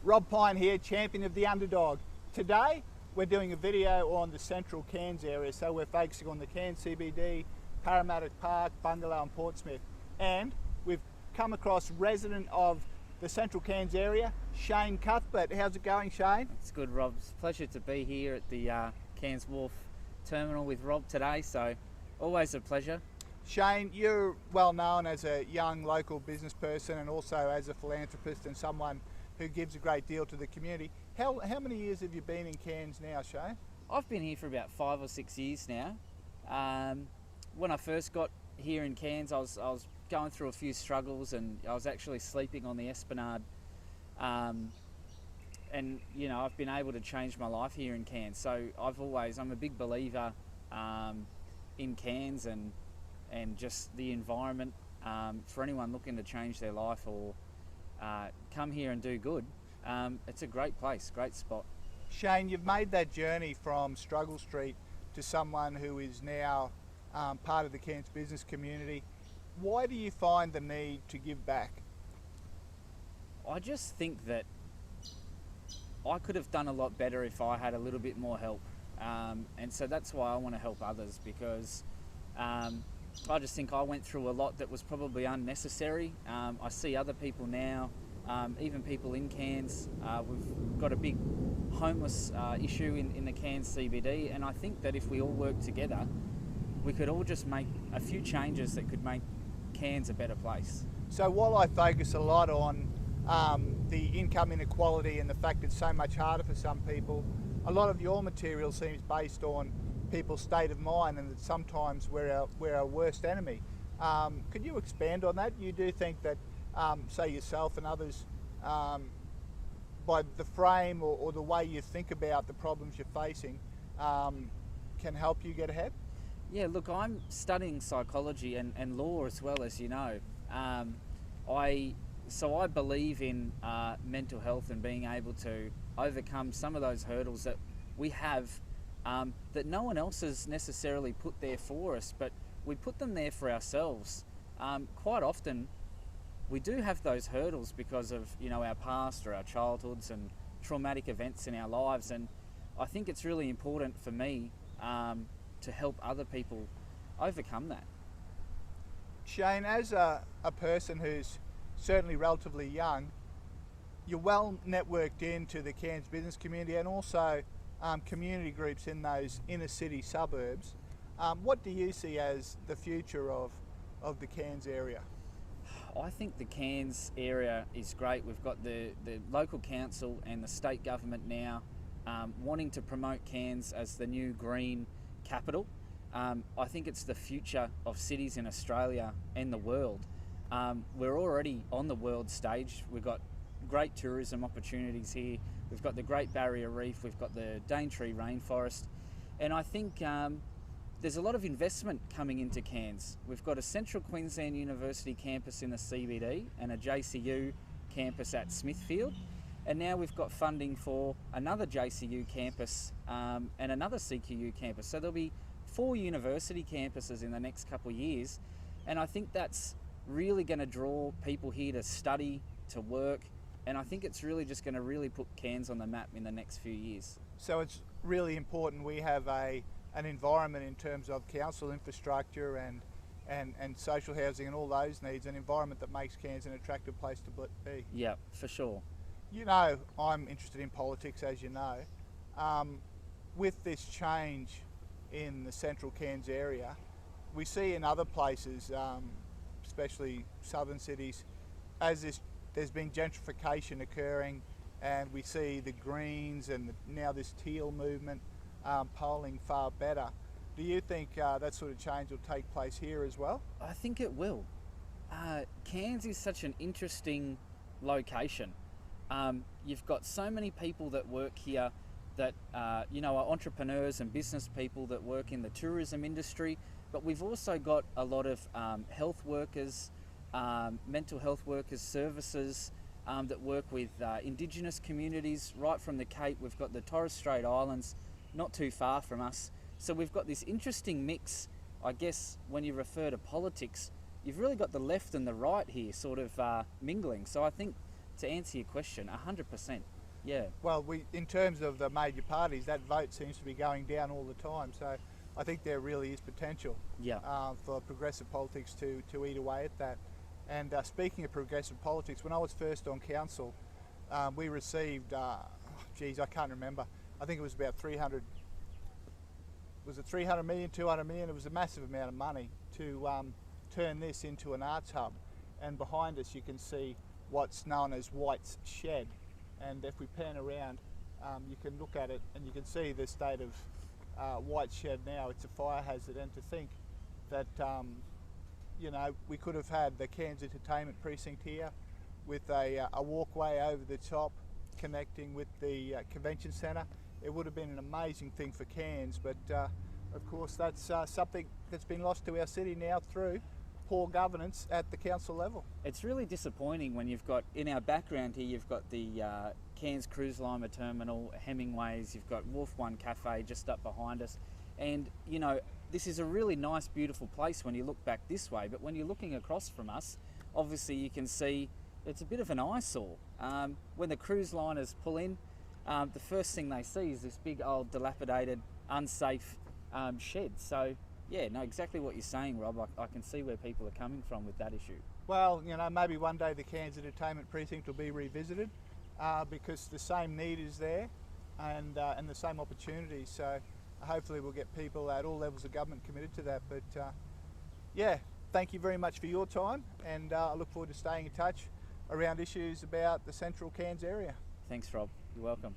Rob Pyne here, champion of the underdog. Today we're doing a video on the central Cairns area, so we're focusing on the Cairns CBD, Parramatta Park, Bungalow and Portsmouth. And we've come across resident of the central Cairns area, Shane Cuthbert. How's it going, Shane? It's good, Rob. It's a pleasure to be here at the Cairns Wharf Terminal with Rob today, so always a pleasure. Shane, you're well known as a young local business person and also as a philanthropist and someone who gives a great deal to the community. How many years have you been in Cairns now, Shane? I've been here for about 5 or 6 years now. When I first got here in Cairns, I was going through a few struggles, and I was actually sleeping on the Esplanade. And you know, I've been able to change my life here in Cairns. So I'm a big believer in Cairns and just the environment for anyone looking to change their life or come here and do good. It's a great place, great spot. Shane, you've made that journey from Struggle Street to someone who is now part of the Cairns business community. Why do you find the need to give back? I just think that I could have done a lot better if I had a little bit more help. And so that's why I want to help others, because I just think I went through a lot that was probably unnecessary. I see other people now, even people in Cairns. We've got a big homeless issue in the Cairns CBD, and I think that if we all work together, we could all just make a few changes that could make Cairns a better place. So while I focus a lot on the income inequality and the fact it's so much harder for some people, a lot of your material seems based on people's state of mind, and that sometimes we're our worst enemy. Could you expand on that? You do think that, say yourself and others, by the frame or the way you think about the problems you're facing, can help you get ahead? Yeah, look, I'm studying psychology and law as well, as you know. I believe in mental health and being able to overcome some of those hurdles that we have, that no one else has necessarily put there for us, but we put them there for ourselves. Quite often we do have those hurdles because of, you know, our past or our childhoods and traumatic events in our lives, and I think it's really important for me to help other people overcome that. Shane, as a person who's certainly relatively young, you're well networked into the Cairns business community and also community groups in those inner city suburbs. What do you see as the future of the Cairns area? I think the Cairns area is great. We've got the local council and the state government now wanting to promote Cairns as the new green capital. I think it's the future of cities in Australia and the world. We're already on the world stage. We've got great tourism opportunities here. We've got the Great Barrier Reef, we've got the Daintree Rainforest, and I think there's a lot of investment coming into Cairns. We've got a Central Queensland University campus in the CBD and a JCU campus at Smithfield, and now we've got funding for another JCU campus and another CQU campus. So there'll be 4 university campuses in the next couple of years, and I think that's really going to draw people here to study, to work, and I think it's really just going to really put Cairns on the map in the next few years. So it's really important we have an environment in terms of council infrastructure and social housing and all those needs, an environment that makes Cairns an attractive place to be. Yeah, for sure. You know, I'm interested in politics, as you know. With this change in the central Cairns area, we see in other places, especially southern cities, there's been gentrification occurring, and we see the Greens and now this teal movement polling far better. Do you think that sort of change will take place here as well? I think it will. Cairns is such an interesting location. You've got so many people that work here that you know, are entrepreneurs and business people that work in the tourism industry, but we've also got a lot of health workers, mental health workers, services that work with Indigenous communities right from the Cape. We've got the Torres Strait Islands not too far from us. So we've got this interesting mix. I guess when you refer to politics, you've really got the left and the right here sort of mingling. So I think to answer your question, 100%. Yeah. Well, in terms of the major parties, that vote seems to be going down all the time. So I think there really is potential for progressive politics to eat away at that. And speaking of progressive politics, when I was first on council, we received, I can't remember. I think it was about 300. Was it 300 million, 200 million? It was a massive amount of money to turn this into an arts hub. And behind us, you can see what's known as White's Shed. And if we pan around, you can look at it and you can see the state of White Shed now. It's a fire hazard, and to think that we could have had the Cairns Entertainment Precinct here with a walkway over the top connecting with the convention centre. It would have been an amazing thing for Cairns, but of course that's something that's been lost to our city now through poor governance at the council level. It's really disappointing when you've got, in our background here, you've got the Cairns Cruise Liner Terminal, Hemingway's, you've got Wolf One Cafe just up behind us. And, this is a really nice, beautiful place when you look back this way, but when you're looking across from us, obviously you can see it's a bit of an eyesore. When the cruise liners pull in, the first thing they see is this big old dilapidated, unsafe shed. So, yeah, no, exactly what you're saying, Rob. I can see where people are coming from with that issue. Well, maybe one day the Cairns Entertainment Precinct will be revisited because the same need is there and the same opportunities. So hopefully we'll get people at all levels of government committed to that. But yeah, thank you very much for your time, and I look forward to staying in touch around issues about the central Cairns area. Thanks, Rob. You're welcome.